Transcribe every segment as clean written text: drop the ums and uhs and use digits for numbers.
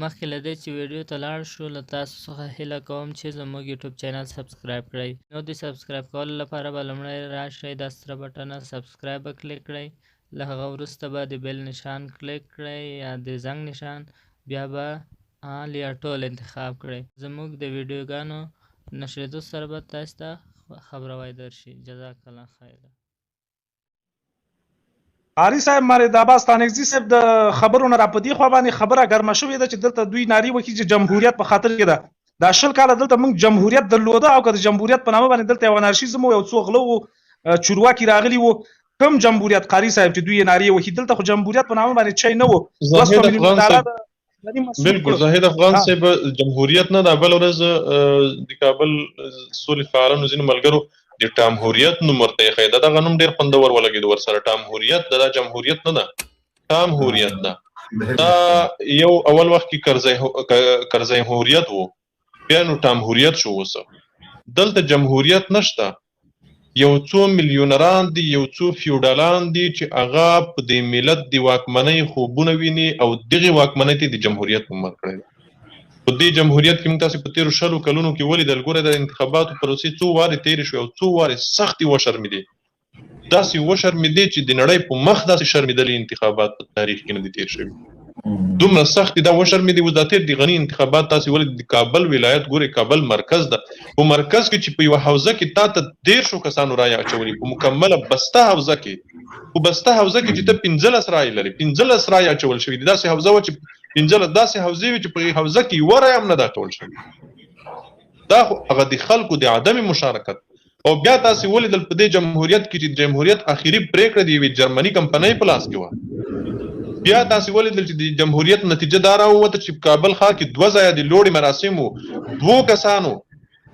مخکې له دې چې ویډیو ته لاړ شو له تاسو څخه هیله کوم چې زموږ یوټیوب چینل سبسکرایب کړئ. نو د سبسکرایب کولو لپاره به لومړی راشئ دا سره بټنه سبسکرایب به کلیک کړئ. له هغه وروسته به د بیل نشان کلیک کړئ یا د زنګ نشان، بیا به آل یا ټول انتخاب کړئ. زموږ د ویډیوګانو نشریدو سره به تاسو ته خبروای درشي. جزاک الله خیر. قاری صاحب ماره د عباس تانگزی صاحب د خبرونه را پدې خو باندې خبره ګرمه شوې ده چې دلته دوی ناری وکړي چې جمهوریت په خاطر کې ده. دا شل کاله دلته موږ جمهوریت درلوده او که د جمهوریت په نامه باندې دلته یو انارشیزم او یو څو غلو چورواکي راغلي وو. کوم جمهوریت قاری صاحب چې دوی ناری وکړي دلته خو جمهوریت په نامه باندې چي نه وو. بالکل زاهد افغان صاحب جمهوریت نه دا بل ورځ د کابل سولې فعالانو ځینو ملګرو د ټامهوریت نوم ورته یې ښی. دغه نوم ډېر خوندور ولګېد ورسره. ټامهوریت دا جمهوریت نه ده، ټامهوریت ده. دا یو اول وخت کې کرزی هوریت و، بیا نو ټامهوریت شو. اوس دلته جمهوریت نشته. یو څو میلیونران دي، یو څو فیوډالان دي چې هغه په دې ملت د واکمنۍ خوبونه ویني او دغې واکمنۍ ته د جمهوریت نوم ورکړی دی. په دې جمهوریت کې موږ تاسې په تېرو 100 کلونو کې ولیدل. ګوره د انتخاباتو پروسې څو وارې تېرې شوې او څو وارې سختې وشرمېدې. داسې وشرمېدې چې د نړۍ په مخ داسې شرمېدلي انتخابات په تاریخ کې نه دي تېر شوي. دومره سختې دا وشرمېدې. اوس دا تېر د غني انتخابات تاسې ولید د کابل ولایت، ګورئ کابل مرکز ده، په مرکز کې چې په یوه حوزه کې تا ته 1300 کسانو رایې اچولي، په مکمله بسته حوزه کې، په بسته حوزه کې چې ته 15 رایې لري، 15 رایې اچول شوي دي. داسې حوزه وه چې 15 داسې حوزې وي چې په حوزه کې یوه رایه هم نه ده اچول شوې. دا خو هغه د خلکو د عدم مشارکت. او بیا تاسې ولیدل په دې جمهوریت کې چې د جمهوریت اخري پریکړه د یوې جرمني کمپنۍ په لاس کې وه. بیا تاسې ولیدل چې د جمهوریت نتیجه دا راووته چې په کابل ښار کې 2 ځایه د لوړې مراسمو 2 کسانو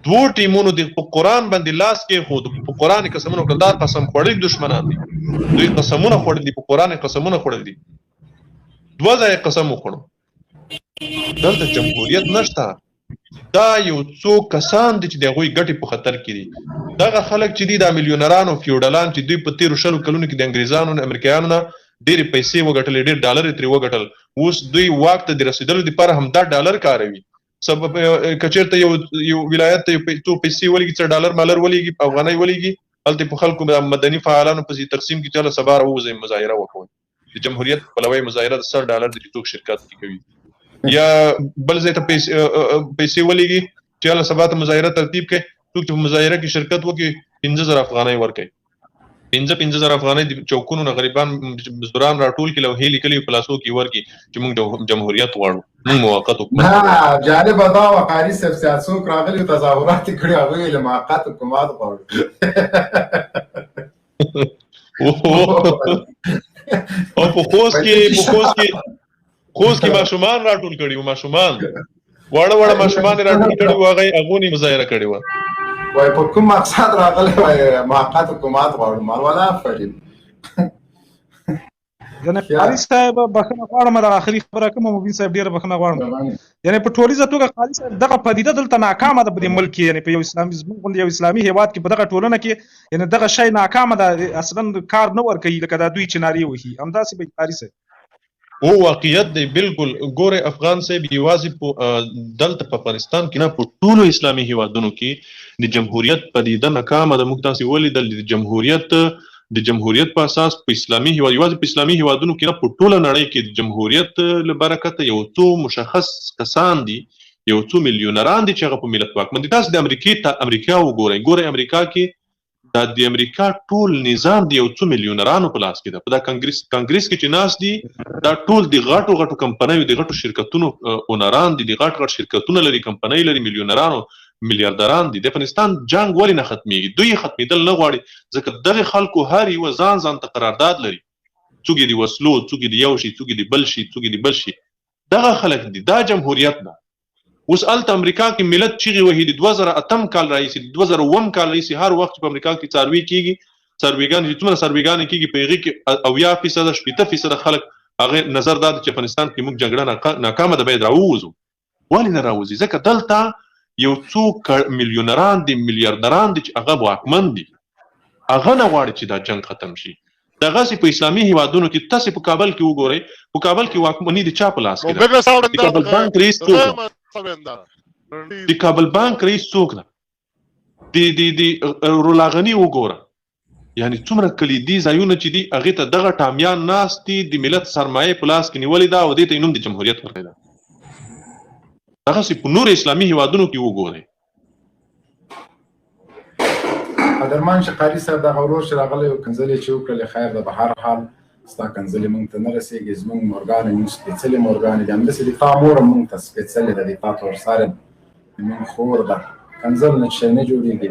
2 ټیمونو د قرآن باندې لاس کېښود، په قرآن قسمونه وکړل. دا قسم خوړلي دشمنان دي، دوی قسمونه خوړل دي، په قرآن قسمونه خوړل دي. 2 ځایه قسم وخوړو. دلته جمهوریت نشته. دا یو څو کسان دي چې د هغوی ګټې په خطر کې دي. دغه خلک چې دي دا میلیونران او فیوډالان چې دوی په تېرو 100 کلونو کې د انګریزانو نه امریکایانو نه ډېرې پیسې وګټلې، ډېر ډالر یې ترې وګټل. اوس دوی واک ته د رسېدلو دپاره همدا ډالر کاروي. سبب که چېرته یو ولایت ته څو پیسې ولېږي، څه ډالر مالر ولېږي، افغانۍ ولېږي، هلته په خلکو مدني فعالانو پسې تقسیم کړي چې هله سبا راووځئ مظاهره وکوئ. د جمهوریت پلوی مظاهره د 100 ډالر د چې څوک شرکت کې کوي، یا بل ځای ته پیسې ولېږي چې هله سبا ته مظاهره ترتیب کړي. څوک چې په مظاهره کې شرکت وکړي 50,000 افغانۍ ورکوي. 50,000 افغانۍ د چوکونو نه غریبان مزدوران راټول کړي او هیلې کلي په لاسو کې ورکړي چې موږ جمهوریت غواړو، موږ موقت حکومت. جالبه دا وه قاري صاحب چې څوک راغلي تظاهرات یې کړي، هغوی له موقت حکومت غواړو. او په خوست کې ماشومان راټول کړي وو، ماشومان واړه ماشومان یې راټول کړي وو، هغوی مظاهره کړې وه. وای په کوم مقصد راغلی وای موقت حکومت غواړو. مروله آفرین. یعنې قاري صاحب بخښنه غواړم، دا آخري خبره کومه مبین صاحب ډېره بخښنه غواړم. یعنې په ټولیزه توګه قاري صاحب دغه پدیده دلته ناکامه ده په دې ملک کې. یعنې په یو اسلامي زموږ غوندې یو اسلامي هېواد کې په دغه ټولنه کې یعنې دغه شی ناکامه ده، اصلا کار نه ورکوي لکه دا دوی چې نارې وهي. همداسې به قاري صاحب او واقعیت دی. بالکل ګوره افغان صاحب یوازې دلته په افغانستان کې نه، په ټولو اسلامي هېوادونو کې د جمهوریت پدیده ناکامه ده. موږ تاسې ولیدل د جمهوریت په اساس په اسلامي هېواد، یوازې په اسلامي هېوادونو کې نه، په ټوله نړۍ کې د جمهوریت له برکته یو څو مشخص کسان دي، یو څو میلیونران دي چې هغه په ملت واکمن دي. تاسې د امریکا وګورئ، ګورئ امریکا کې دا د امریکا ټول نظام د یو څو میلیونرانو په لاس کې ده. په دا کانګریس کې چې ناست دي دا ټول د غټو کمپنیو، د غټو شرکتونو اونران دي، د غټ شرکتونه لري، کمپنۍ لري، میلیونرانو میلیاردران دي. د افغانستان جنگ ولې نه ختمیږي؟ دوی ختمیدل نه غواړي، ځکه دغه خلکو هر یو ځان ته قرارداد لري. څوک یې د وسلو، څوک یې د یو شي، څوک یې د بل شي، څوک یې د بل شي. دغه خلک دي، دا جمهوریت ده. اوس هلته امریکا کې ملت چیغې وهي د 2008 کال راهیسې، د 2009 کال راهیسې هر وخت چې په امریکا کې څاروي کېږي، څارویګانې چې څومره څارویګانې کېږي په هغې کې 80%، 80% خلک هغه نظر دا دی چې افغانستان کې موږ جګړه ناکامه ده، باید راووځو. ولې نه راوځي؟ ځکه دلته یو څو میلیونران دي، میلیاردران دي چې هغه واکمن دي، هغه نه غواړي چې دا جنګ ختم شي. دغسې په اسلامي هیوادونو کې تاسې په کابل کې وګورئ په کابل کې واکمني د چا په لاس کې ده د کابل بانک رئیس څوک ده د کابل بانک رئیس څوک ده د رولاغني وګوره یعنی څومره کلیدي ځایونه چې دي هغې ته دغه ټامیان ناست دي د ملت سرمایې په لاس کې نیولې ده او دې ته یې نوم د جمهوریت ورکړی ده دغسې په نورو اسلامي هیوادونو کې وګورئ قدرمان چې قاري صاحب دغه ورور چې راغلی و کنځلې چې وکړلې خیر ده به هر حال ستا کنځلې موږ ته نه رسېږي زموږ مورګانې موږ سپېڅلې مورګانې دي همداسې د تا مور هم موږ ته سپېڅلې ده د تا تورسارې زموږ خور ده کنځل نه شی نه جوړېږي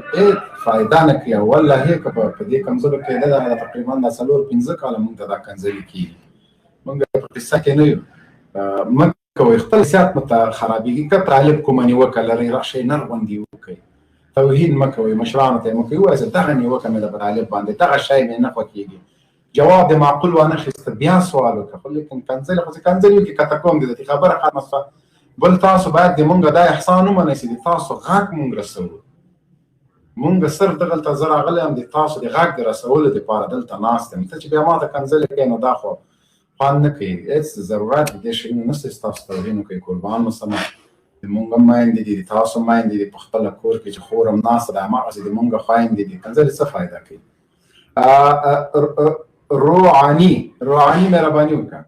فایده نه کوي او والله که په دې کنځلو کې نه ده تقریبا دا 4-5 کاله موږ ته دا کنځلې کېږي موږ په قصه کې نه یو مه کوئ خپل سیاست مو ته خرابېږي که طالب کومه نیوکه لرئ راشئ نر غوندې وکړئ توهین مه کوئ مشرانو ته یې مه کوئ ووایئ دغه نیوکه مې د په طالب باندې دغه شی مې نه خوښېږي جواب د معقول وانخیسته بیا سوال وکړه خو لیکن کنځلې خو کنځلې وکړي که ته کوم دي د خبره ختمه شوه بل تاسو باید د مونږ دا احسان ومنئ چې د تاسو غږ مونږ رسوو مونږ صرف دغلته زه راغلی یم د تاسو د غږ د رسولو دپاره دلته ناست یم ته چې بیا ما ته کنځلې کوې نو دا خو خوند نه کوي هېڅ ضرورت د دې شیونو نشته چې تاسو توهین وکړئ قربان مو سمه د مونږ هم میندې دي د تاسو میندې دي په خپله کور کې چې خور هم ناسته ده هماغسې د مونږ خویندې دي کنځلې څه فایده کوي روحاني مهرباني وکړه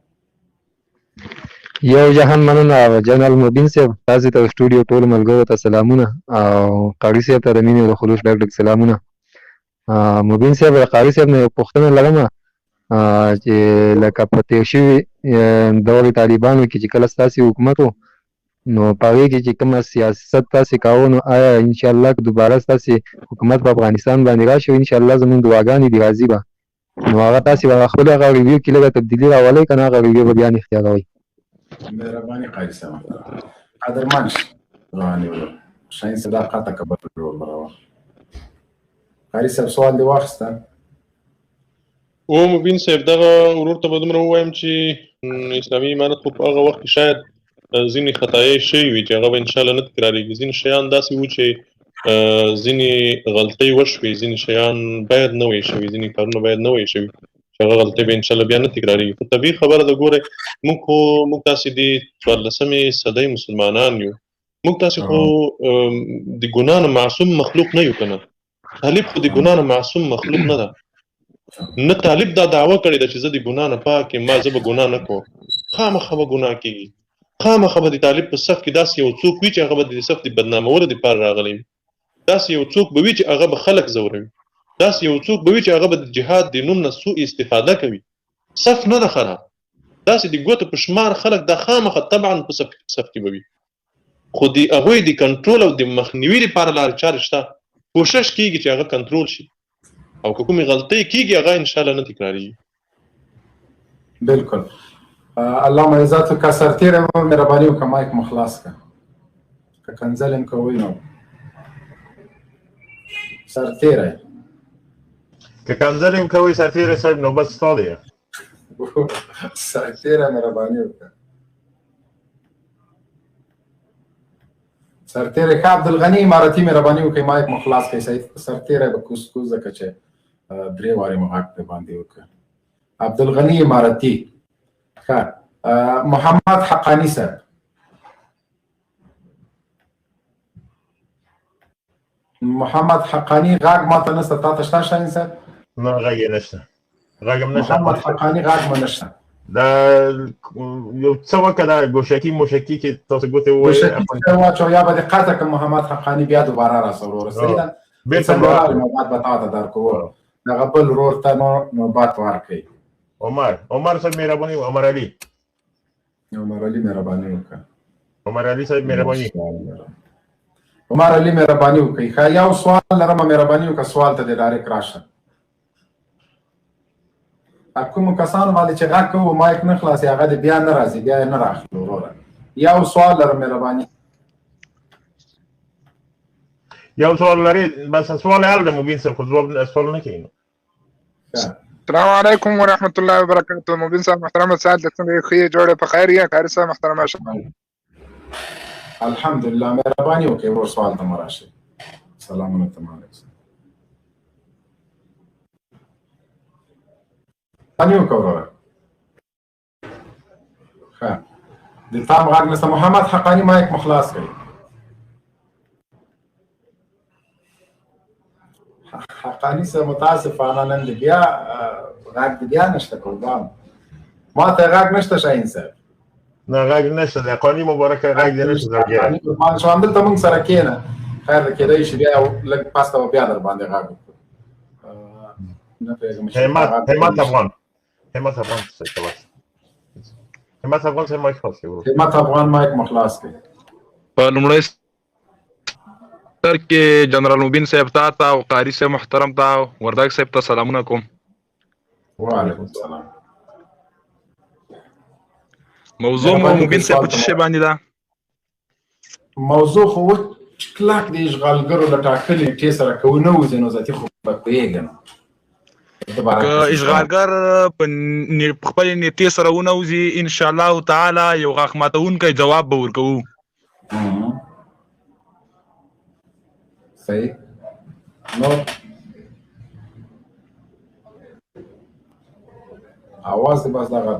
یو جهان مننه جنرال مبین صاحب تاسو ته سټوډیو ټول ملګرو ته سلامونه او قاری صاحب ته د مینې او د خلوص ډک ډک سلامونه مبین صاحب د قاری صاحب نه پوښتنه لرم چې لکه په تیر شوي دور طالبانو کې چې کله ستاسې حکومت و نو په هغې کې چې کومه سیاست تاسې کاوه نو آیا انشاءالله که دوباره ستاسې حکومت په افغانستان باندې راشي انشاءالله زموږ دعاګانې دي راضي به نو هغه تاسې به خپل هغه ریویو کې لږه تبدیلي راولئ که نه هغه ریویو به بیا نه اختیاروئ مهرباني قاری صاحب قدرمن روحاني ورور شاین صداقت کبر ورور براوه قاری صاحب سوال دی واخسته او مبین صاحب دغه ورور ته به دومره ووایم چې اسلامي امارت خو په هغه وخت کې شاید ځینې خطایۍ شوي وي چې هغه به انشاءالله نه تکرارېږي ځینې شیان داسې وو چې ځینې غلطۍ وشوې ځینې شیان باید نه وی شوي ځینې کارونه باید نه وی شوي چې هغه غلطۍ به انشاءالله بیا نه تکرارېږي خو طبیعي خبره ده ګورئ موږ تاسې د 14مې صدۍ مسلمانان یو موږ تاسې خو د ګناه نه معصوم مخلوق نه یو که نه طالب خو د ګناه نه معصوم مخلوق نه ده نه طالب دا دعوه کړې ده چې زه د ګناه نه پاک یم ما زه به ګناه نه کوم خامخا به ګناه کېږي خامخا به د طالب په صف کې داسې یو څوک وي چې هغه به د صف د بدنامولو دپاره راغلی وي داسې یو څوک به وي چې هغه به خلک ځوروي داسې یو څوک به وي چې هغه به د جهاد د نوم نه سوء استفاده کوي صف نه ده خراب داسې د ګوتو په شمار خلک دا خامخا طبعا په صف کې به وي خو د هغوی د کنټرول او د مخنیوي لپاره لارې چارې شته کوشش کېږي چې هغه کنټرول شي او که کومې غلطۍ کېږي هغه انشاءالله نه تکرارېږي بالکل الله عزت کا سرتیره مهرباني وکړه مایک مو خلاص کړه که کنځل هم کوئ نو سرتیره که کنځل هم کوئ سرتیره صاحب نوبت ستا دی سرتیره مهرباني وکړه سرتیره که عبدالغني امارتي مهرباني وکړئ مایک مو خلاص کړئ سرتیره به کوز ځکه چې درې وارې مو غږ باندې وکړه عبدالغني امارتي محمد حقانی صاحب محمد حقانی غږ ماته نشته تا ته شته شاهین صاحب نه غږ یې نشته غږ هم نشته محمد حقانی غږ مو نشته دا یو څه وکړه دا ګوشکي موشکي کې تاسو ګوتې ووایئ ګوشکي واچوه یا به دې قطع کړم محمد حقانی بیا دوباره راسه وروره صحیح ده څلورارې نوبت به تا ته درکوو دغه بل ورور ته نو نوبت ورکوئ عمر صاحب مهرباني عمر علي مهرباني وکړه عمر علي صاحب مهرباني عمر علي مهرباني وکړئ ښه یو سوال لرم مهرباني وکړه سوال ته دې ډایرکټ راشه کومو کسانو باندې چې غږ کوو مایک نه خلاصي هغه دې بیا نه راځي بیا یې نه راخلو وروره یو سوال لرم مهرباني یو سوال لري بس سوال حل ده مبین صاحب خو سوال نه کوي السلام علیکم ورحمۃ اللہ وبرکاتہ مبین صاحب محترم سعد څنګه خیر جوړه په خیر یا قاری صاحب محترم الحمدلله مهرباني وکړئ ورور سوال ته مراشي سلامونه تمام مهرباني وکړه وروره. ښه د تا هم غږ نشته. محمد حقاني مایک مو خلاص کړئ. حقاني صاحب متاسفانه نن د بیا غږ د بیا نشته قربان. ما ته غږ نشته شاهین صاحب. نه غږ نشته د حقاني مبارکه غږ دې نشته درګیره. قربان شو همدلته موږ سره کښېنه. خیر ده کېدای شي بیا لږ پاسته به بیا در باندې غږ وکړو. نه پوهېږم چې همت افغان همت افغان صاحب مایک خلاص کړئ. همت افغان مایک مو خلاص کړئ. په لومړی سر کې جنرال مبین صاحب ته او قاری صاحب محترم ته وردګ صاحب ته سلامونه کوم. وعلیکم السلام. موضوع مو مبین صاحب په څه شی باندې ده؟ موضوع خو کلاک د اشغالګرو له ټاکلې نیټې سره که ونه وځي نو ذاتي خو به پوهېږم که اشغالګر په خپلې نیټې سره ونه وځي انشاءالله تعالی یو غاښ ماتونکی جواب به ورکوو. صحیح. نو اواز دی بس دغه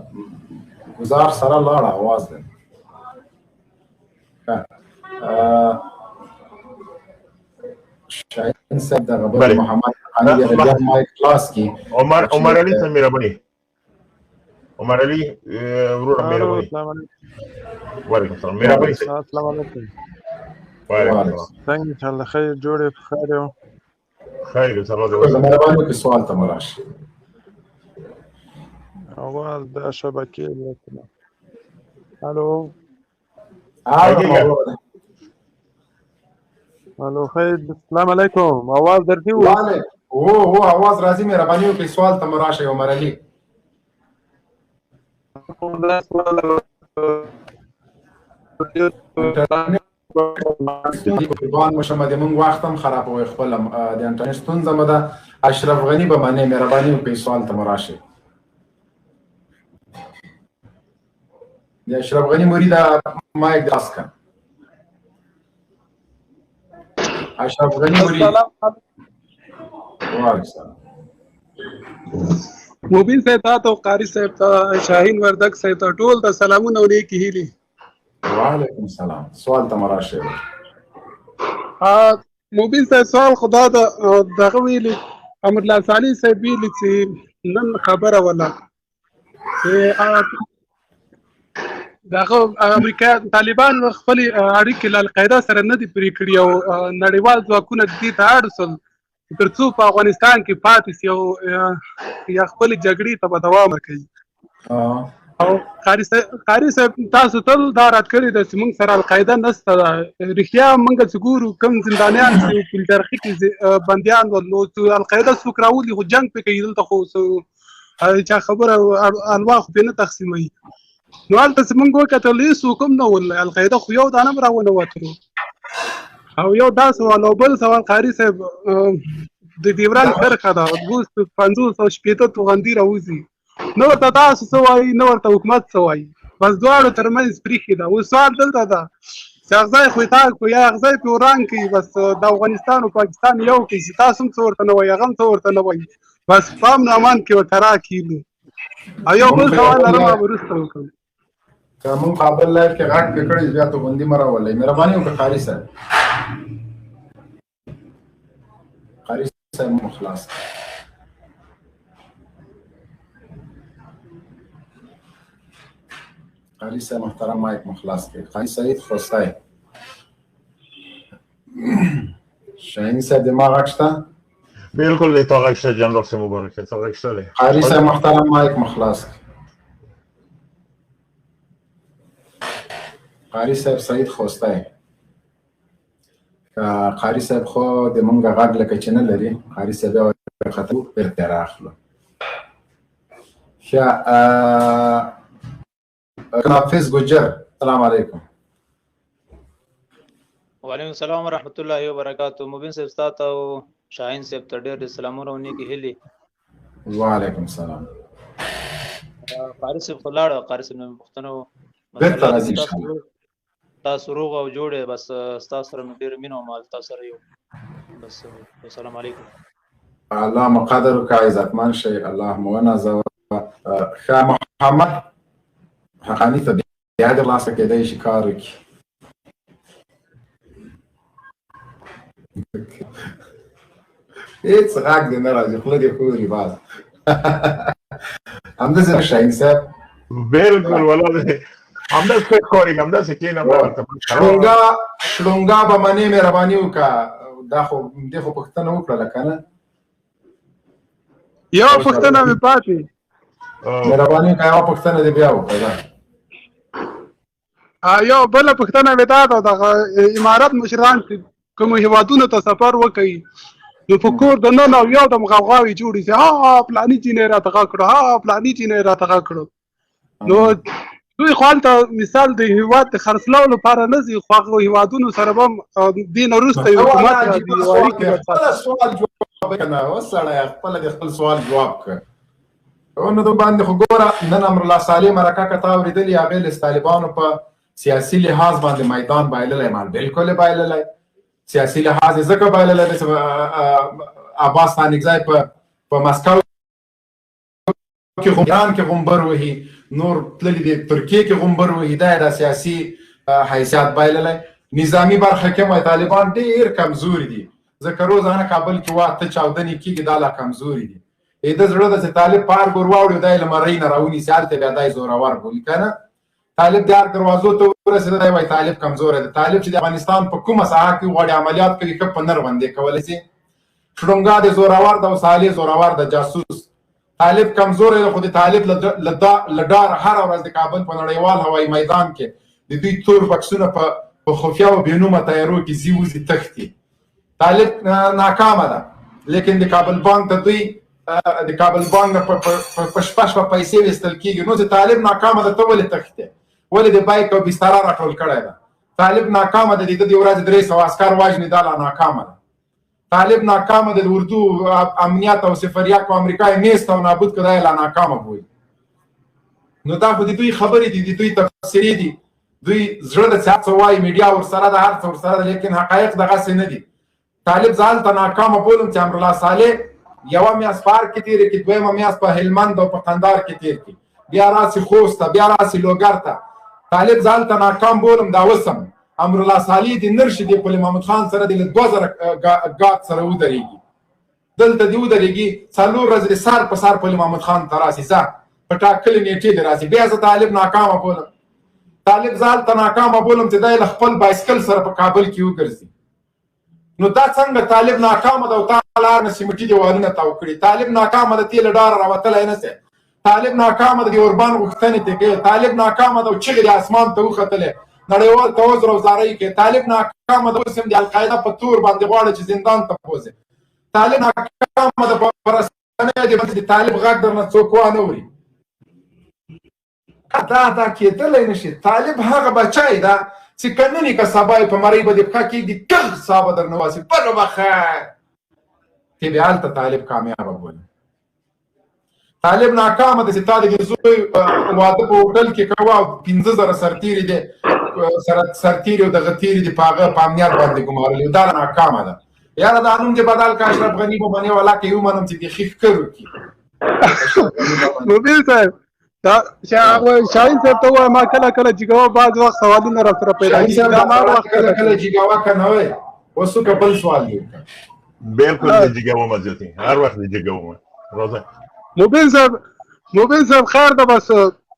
گزار سره لاړه اواز دی. شاهین صاحب دغه بل محمد حقاني د بیا مایک خلاص کړي. عمر علي صاحب مهرباني. عمر علي وروره مهرباني. وعلیکم السلام مهرباني. السلام علیکم. وعلیکم السلام. څنګه انشاءالله خیر جوړې په خیر یو. خیر سلام علیکم. مهرباني وکړئ سوال ته مو راشي. اول د شبکې لکه الو الو خیر السلام علیکم. आवाज درځي و؟ هو आवाज راځي. مهرباني وکړئ سوال ته مو راشئ عمر علي. قربان مو شمه د مونږ وخت هم خرابوي خپل د انټرنیټ ستونزه مو ده. اشرف غني به منې مهرباني وکړئ سوال ته مو راشئ. د اشرف غني مرید مایک داس کړه. اشرف غني مرید. وعلیکم السلام. مبین صاحب ته او قاری صاحب ته شاهین وردګ صاحب ته ټول ته سلامونه او نیکی هیلې. وعلیکم السلام. سوال ته مو راشئ. مبین صاحب سوال خدا دغه ویلي امرالله صالح صاحب ویلي چې نن خبره ولا دغه امریکا طالبان خپل اړیکې له القاعده سره نه دي پرې کړي او نړیوال ځواکونه دې ته اړ شول ترڅو په افغانستان کې پاتې شي او یا خپل جګړې ته به دوام ورکوي. او قاری صاحب تاسو تل دا رد کړی ده چې موږ سره القاعده نشته ده. رښتیا موږ چې ګورو کوم زندانیان چې په درخي کې بندیان ول نو القاعده څوک راولي خو جنګ پې کوي. دلته خو چا خبره الوا خو پې نه تقسیموي. نو هلته چې موږ وکتل هېڅوک هم نه ول. القاعده خو یو دانه هم راونه وتلو. او یو دا سوال او بل سوال قاری صاحب د ډیورنډ کرښه ده 250 توغندي راوځي. نه ورته تاسو څه وایي نه ورته حکومت څه وایي. بس دواړو ترمنځ پریښې ده. اوس سوال دلته ده چې اغځی خو یې کړو یا اغځی پې وران کړي بس د افغانستان او پاکستان یو کړي چې تاسو هم څه ورته نه وایي هغه هم څه ورته نه وایي. بس په امن امان کې ورته راکړي. او یو بل سوال لرم وروسته وکړم. که مونږ کابل لایف کې غږ پې کړی بیا توغندي مه راولئ. مهرباني وکړه قاري صاحب. قاري صاحب مو خلاص. قاري صاحب محترم مایک مو خلاص کړئ. قاري سعید خوستی. شاهین صاحب د ما غږ شته؟ بالکل دی تا غږ شته جنرال صاحب مبارک تا غږ شته دی. قاري صاحب محترم مایک مو خلاص کړئ. قاری صاحب سعید خوستی. قاری صاحب خو د مونږ غږ لکه چې نه لري. قاری صاحب یې ورخطو بیرته راخلو. ښه نافذ ګجر السلام علیکم. وعلیکم السلام ورحمۃ اللہ وبرکاتہ. مبین صاحب ستاسو او شاهین صاحب ته ډېر سلامونه او نیکی هیلې. وعلیکم السلام. قاری صاحب خو لاړ. قاری صاحب نه پوښتنه بیرته راځي ان شاء الله. تاسو روغ او جوړ بس تاسو سره ډېر مینه او مال تاسو سره یو بس. السلام علیکم. الله مقدر وکړه عزتمن شي. الله مو ونازوه. شاه محمد حقاني ته بیا د لاسه کېدای شي کار وکړي. هېڅ غږ دې نه راځي، خوله دې ښوري باز. همداسې شاهین صاحب بالکل ولا همداسې ښکاري، همداسې کښېنه شړونګا به منې مهرباني وکړه. دا خو دې خو پوښتنه وکړله که نه؟ یو پوښتنه مې پاتې، مهرباني وکړه یوه پوښتنه دې بیا وکړه. یو بله پوښتنه مې دا ده، دغه امارت مشران کومو هېوادونو ته سفر وکوي نو په کور دننه او یو دم غوغاوې جوړې شي، ها فلاني جینۍ راته غږ کړو، ها فلاني جینۍ راته غږ کړو. نو دوی خو هلته مثال د هېواد د خرڅلاو لپاره نه ځي، خو هغو هېوادونو سره به هم دې نه وروسته یو حکومت راځي، یو اړیکې به ساتي. سوال جواب کنه اوس سړی خپله د خپل سوال جواب کړ. نو د باندې خو ګوره نن امرالله صالح مرکه که تا اورېدلې، هغې له طالبانو په سیاسي لحاظ باندې میدان بایللی، ما بالکل یې بایللی. سیاسي لحاظ یې ځکه بایللی دی چې عباس ستانکزی په مسکو کې ایران کې غومبر وهي، نور تللي دي ترکیې کې غومبر وهي، دا یې د سیاسي حیثیت بایللی. نظامي برخه کې هم طالبان ډېر کمزوري دي، ځکه روزانه کابل کې 8 چاودنې کېږي، دا لا کمزوري دي. د زړه ده چې طالب پارک ور واوړي، دا یې له مرۍ نه راونیسي، هلته بیا دا یې زورور بولي که نه. طالب د هر دروازو ته ورسېده، دی وایي طالب کمزوری دی. طالب چې د افغانستان په کومه ساحه کې غواړي عملیات کوي، ښه په نر باندې کولی شي. شړونګا د زورور ده او صالح زورور ده، جاسوس. طالب کمزوری دی، خو د طالب له ډاره هره ورځ د کابل په نړیوال هوایي میدان کې د دوی تور بکسونه په خفیه او بېنومه تیارو کې ځي وځي تښتي. طالب ناکامه ده، لیکن د کابل بانک ته دوی د کابل بانک نه په شپه پیسې ویستل کېږي. نو چې طالب ناکامه ده، ته ولې تښتې؟ ولې د بایک او بستره راټول کړی ده؟ طالب ناکامه ده، د ده د ورځې 300 عسکر واجنې، دا لا ناکامه ده. طالب ناکامه ده، د اردو امنیت او سفریه کو امریکا یې نیست او نابود کړه، دا یې لا ناکامه بولي. نو دا خو د دوی خبرې دي، د دوی تفسیرې دي. دوی زړه ده چې هر څه وایي، میډیا ورسره ده، هر څه ورسره ده، لیکن حقایق دغسې نه دي. طالب زه هلته ناکامه بولم چې امرالله صالح یوه میاشت په ارګ کې تېرې کړي، دویمه میاشت په هلمند او په قندهار کې تېر کړي، بیا راسي خوست ته، بیا راسي لوګر ته. طالب زه هلته ناکام بولم، دا اوس هم امرالله صالح دې نرشي دې پل محمد خان سره دې له 2000 ګاټ سره ودرېږي، دلته دې ودرېږي، 4 ورځې دې سار په سار پل محمد خان ته راسي، ځه په ټاکلې نېټې دې راسي. بیا زه طالب ناکامه بولم. طالب زه هلته ناکامه بولم چې دا یې له خپل بایسکل سره په کابل کې وګرځي. نو دا څنګه طالب ناکامه ده او تا لار نه سیمټي دیوالونه تاو کړي؟ طالب ناکامه ده، ته له ډاره راوتلی نه سې. طالب ناکامه ده، د اوربان غوښتنې ته کوي. طالب ناکامه ده او چغې د اسمان ته وختلې، نړیوال ته عذر او زارۍ کوي. طالب ناکامه ده، اوس هم د القاعده په تور باندې غواړي چې زندان ته بوځي. طالب ناکامه ده، په رسنیو دې باندې د طالب غږ درنه څوک وانه اوري. دا کېدلی نه شي. طالب هغه بچی ده چې که نن یې که سبا یې په مرۍ به دې پښه کېږدي، ټغ ساه به درنه واسي، بلو به خیر. ته بیا هلته طالب کامیابه بولي. طالب ناکامه ده چې تا د زوی واده په هوټل کې کوه او 15,000 سرتیري دي، سرتیري او دغه تیري دي په هغه په امنیت باندې ګمارلي، دا ناکامه ده. یاره دا نوم دې بدل که اشرف غني به منې ولا که یې ومنم چې بیخي ښه وکړي. مبین صاحب شاهین صاحب ته ووایم، ما کله کله جګوه بعض وخت سوالونه را سره پیدا کېږي. کله کله جګوه که نه وی اوس که بل سوال دی. بالکل دې جګوه مزیتي، هر وخت دې جګوه. روزه مبین صاحب خیر ده، بس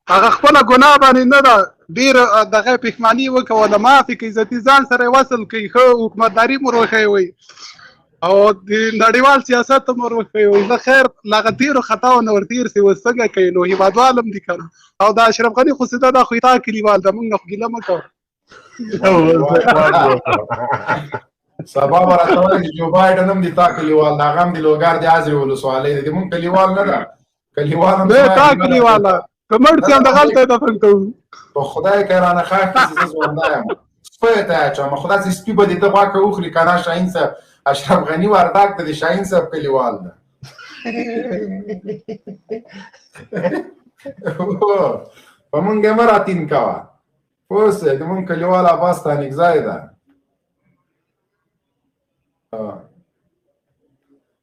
هغه خپله ګناه باندې نه ده، ډېر دغه پښیماني وکړه، معافي کوي، عزتي ځان سره یې وصل کوي، ښه حکومتداري مو ورښیي وي او د نړیوال سیاست هم ورښیي وي. زه خیر له هغه تېرو خطاو نه ورتېر سي، اوس څنګه کوي؟ نو هېوادوال هم دي که نه. او د اشرف غني خصوصیت دا خو تا کلیوال ده، موږ نه خو ګیله مه کوه. سبا به راته وایي چې جو بایډن هم د تا کلیوال ده، هغه هم د لوګر د عزرې ولسوالۍ دی، زمونږ کلیوال نه ده. کلیوال هم تا کلیواله که مړ سي همدغلته یې دفن کوو. په خدای که رانه ښه کړي چې زه ژوندی یم، سپی ته یې اچوم، خدای چې سپي به دې ته غوښه وخوري که نه. شاهین صاحب اشرف غني وردګ ته د شاهین صاحب کلیوال ده. په مونږ یې مه راتین کوه، پوه سوې، زمونږ کلیوال عباس ستانکزی ده.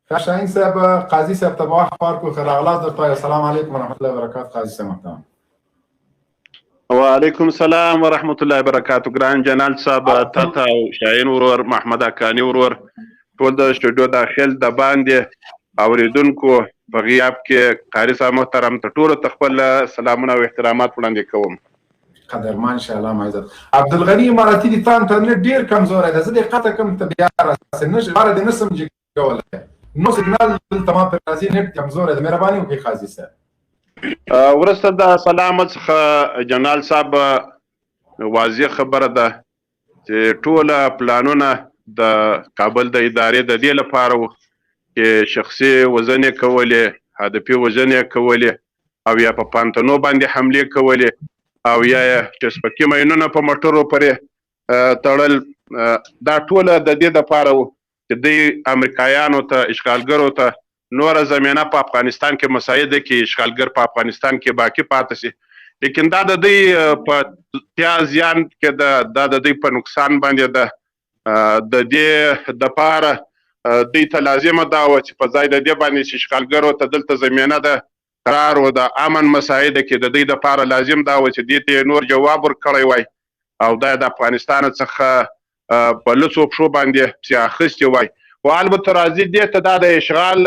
شاهین صاحب قاضي صاحب ته وخت ورکړو ښه راغلاست درته السلام علیکم ورحمت الله وبرکاتو قاضي صاحب محترم. وعلیکم السلام ورحمت الله وبرکاتو. ګران جنرال صاحب تاته او شاهین ورور محمد اکاني ورور ټول د سټوډیو داخل د باندې اوریدونکو په غیاب کې قاري صاحب محترم ته ټولو ته خپل سلامونه او احترامات وړاندې کوم. قدرمان ان شاء الله معزت. عبدالغني اماراتي دي تا انټرنیټ ډیر کمزوری ده، زه دې قطع کوم ته بیا راسې نه دې نسم جګولی نو سیګنال دلته ما پر راځي نېټ کمزوری ده، مهرباني وکړئ قاضي صاحب. وروسته د سلامت څخه جنرال صاحب واضح خبره ده چې ټوله پلانونه د کابل د ادارې د دې لپاره و چې شخصي وژنې کولې، هدفي وژنې کولې او یا په پانتنو باندې حملې کولې او یا ټسپکي ماینونه په موټرو پورې تړل. دا ټوله د دې دپاره و چې دوی امریکایانو ته اشغالګرو ته نوره زمینه په افغانستان کې مساعده کې اشغالګر په افغانستان کې باقي پاتې شي، لیکن دا د دوی په تیا زیان کې دا د دوی په نقصان باندې ده. د دې دپاره دوی ته لازمه دا وه چې په ځای د دې باندې چې اشغالګرو ته دلته زمینه ده قرار و د امن مساعده کې د دوی دپاره لازم دا و چې دې ته نور جواب ورکړی وای او دا د افغانستان څخه په لڅو پښو باندې پسې اخیستې وای. خو البته راځي دې ته دا د اشغال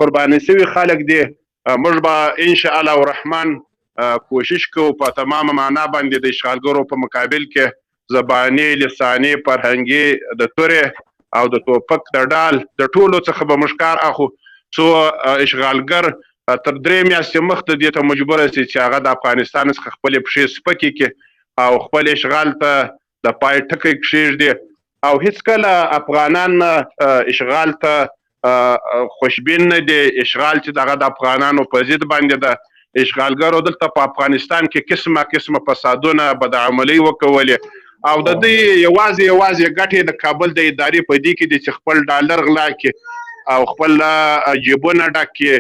قرباني شوي خلک دي، موږ به انشاءالله الرحمن کوشش کوو په تمامه معنا باندې د اشغالګرو په مقابل کې زباني، لساني، فرهنګي، د تورې او د توپک د ډال د ټولو څخه به موږ کار اخلو څو اشغالګر تر 3 میاشتې مخته دې ته مجبوره شي چې هغه د افغانستان څخه خپلې پښې سپکې کړي او خپل اشغال ته د پای ټکی کښېږدي او هیڅکله افغانان اشغال ته خوشبین نه دي. اشغال چې دغه د افغانانو په ضد باندې ده، اشغالګرو دلته په افغانستان کې قسمه فسادونه بدعملۍ وکولې او د دوی یوازې ګټې د کابل د ادارې په دې کې دي چې خپل ډالر غلا کړي او خپل جیبونه ډک کړي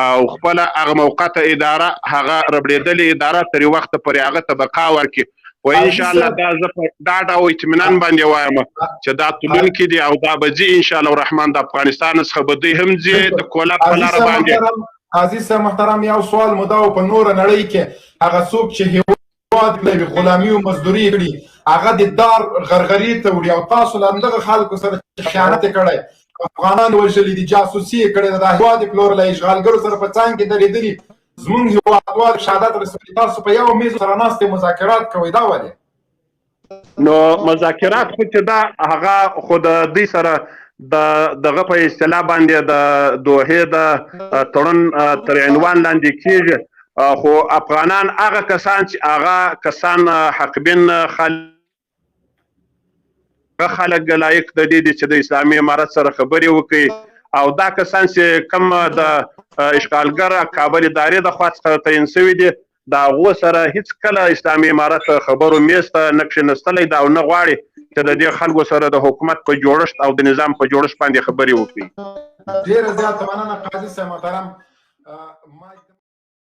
او خپل هغه موقته اداره هغه ربړېدلې اداره تر وخت پورې هغه ته بقا ورکړي. و ان شاء الله دا زه په ډاډ او اطمینان باندې وایم چې دا تلونکي دي او دا به ځي ان شاء الله الرحمن د افغانستان څخه به دوی هم ځي د کولاب په لاره باندې. قاضي صاحب محترم یو سوال مو دا و په نوره نړۍ کې هغه څوک چې هېواد کې غلامي او مزدوري کړي هغه د دار غرغرې ته وړي او تاسو له همدغه خلکو سره خیانت کړی، افغانان وژلي دي، جاسوسي یې کړې ده، د هېواد یې پلورلی، اشغالګرو سره په څنګ کې درېدلي، زمونږ هېوادوال شهادت رسولي، تاسو په یو میز سره ناستې مذاکرات کوئ، دا ولې؟ نو مذاکرات خو چې دا هغه خو د دوی سره دغه په اصطلاح باندې د دوحې د تړون تر عنوان لاندې کېږي، خو افغانان هغه کسان چې هغه کسان حقبین خلک لایق د دې دي چې د اسلامي امارت سره خبرې وکړي او دا کسان چې کوم د اشغالګر کابل ادارې د خوا څخه تعین شوي دي د هغو سره هیڅکله اسلامي امارت خبرو میز ته نه کښېنستلی ده او نه غواړي چې د دې خلکو سره د حکومت په جوړښت او د نظام په جوړښت باندې خبرې وکړي. ډېره زیاته مننه قاضي صاحب محترم.